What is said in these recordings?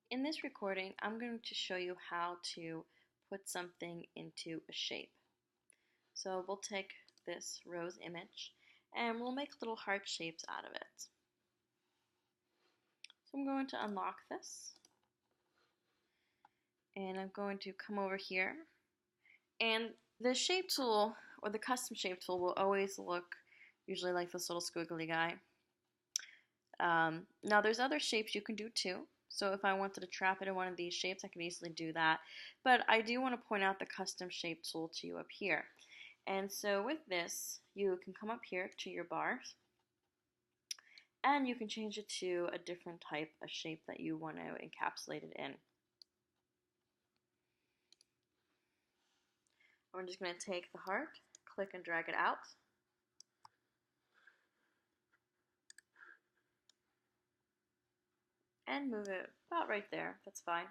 In this recording, I'm going to show you how to put something into a shape. So we'll take this rose image and we'll make little heart shapes out of it. So I'm going to unlock this and I'm going to come over here, and the shape tool or the custom shape tool will always look usually like this little squiggly guy. Now there's other shapes you can do too. So if I wanted to trap it in one of these shapes, I can easily do that. But I do want to point out the custom shape tool to you up here. And so with this, you can come up here to your bars and you can change it to a different type of shape that you want to encapsulate it in. I'm just going to take the heart, click and drag it out. And move it about right there. That's fine.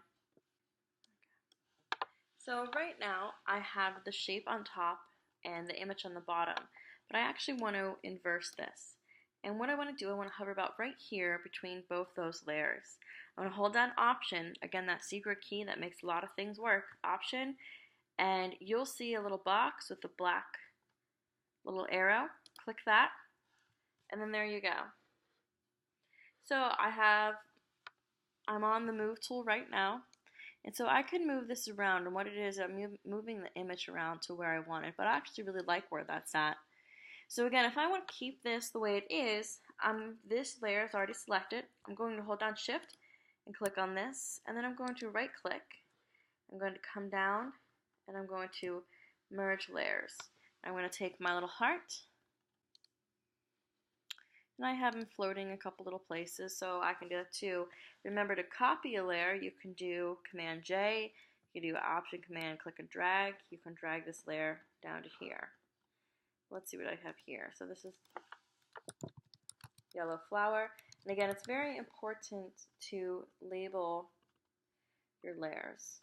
So right now I have the shape on top and the image on the bottom, but I actually want to inverse this. And what I want to do, I want to hover about right here between both those layers. I want to hold down Option, again that secret key that makes a lot of things work, Option, and you'll see a little box with a black little arrow. Click that, and then there you go. So I'm on the Move tool right now. And so I can move this around, and what it is, I'm moving the image around to where I want it, but I actually really like where that's at. So again, if I want to keep this the way it is, this layer is already selected. I'm going to hold down Shift and click on this, and then I'm going to right click. I'm going to come down, and I'm going to merge layers. I'm going to take my little heart, and I have them floating a couple little places, so I can do that too. Remember, to copy a layer, you can do Command J, you can do Option Command click and drag. You can drag this layer down to here. Let's see what I have here. So this is yellow flower. And again, it's very important to label your layers.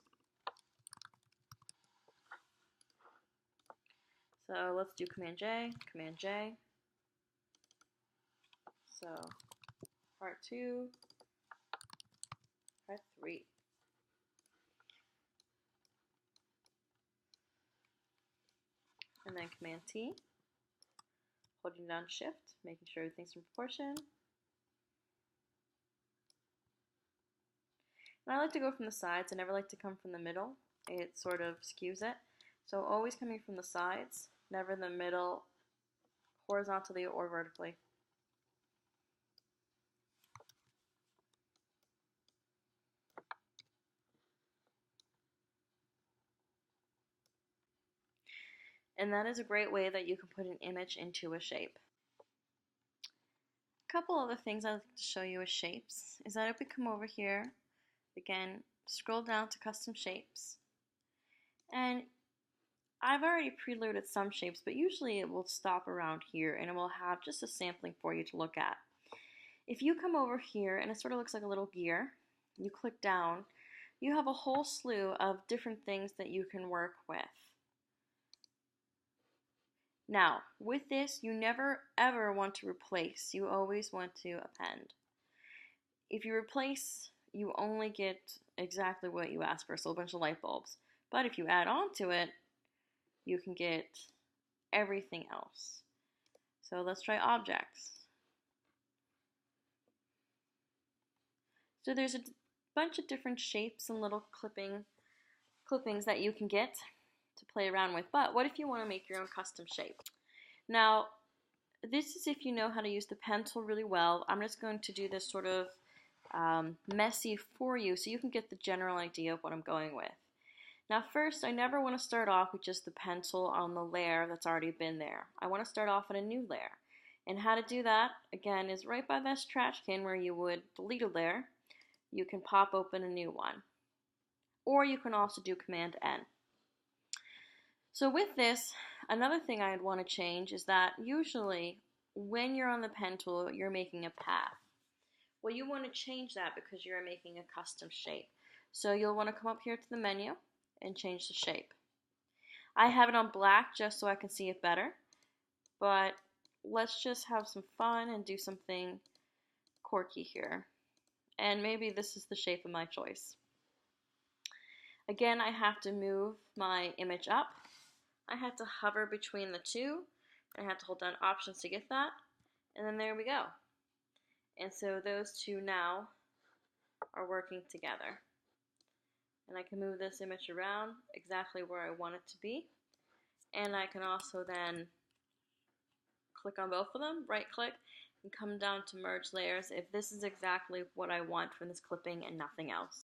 So let's do Command J, Command J. So part 2, part 3. And then Command T, holding down Shift, making sure everything's in proportion. And I like to go from the sides. I never like to come from the middle. It sort of skews it. So always coming from the sides, never in the middle, horizontally or vertically. And that is a great way that you can put an image into a shape. A couple other things I'd like to show you as shapes is that if we come over here, again, scroll down to custom shapes, and I've already preloaded some shapes, but usually it will stop around here and it will have just a sampling for you to look at. If you come over here and it sort of looks like a little gear, you click down, you have a whole slew of different things that you can work with. Now, with this, you never ever want to replace, you always want to append. If you replace, you only get exactly what you asked for, so a bunch of light bulbs. But if you add on to it, you can get everything else. So let's try objects. So there's a bunch of different shapes and little clippings that you can get to play around with. But what if you want to make your own custom shape? Now, this is if you know how to use the pen tool really well. I'm just going to do this sort of messy for you so you can get the general idea of what I'm going with. Now first, I never want to start off with just the pencil on the layer that's already been there. I want to start off on a new layer. And how to do that, again, is right by this trash can where you would delete a layer. You can pop open a new one. Or you can also do Command N. So with this, another thing I'd want to change is that usually when you're on the pen tool, you're making a path. Well, you want to change that because you're making a custom shape. So you'll want to come up here to the menu and change the shape. I have it on black just so I can see it better, but let's just have some fun and do something quirky here. and maybe this is the shape of my choice. Again, I have to move my image up. I have to hover between the two. I have to hold down options to get that. And then there we go. And so those two now are working together. And I can move this image around exactly where I want it to be. And I can also then click on both of them, right click, and come down to merge layers if this is exactly what I want from this clipping and nothing else.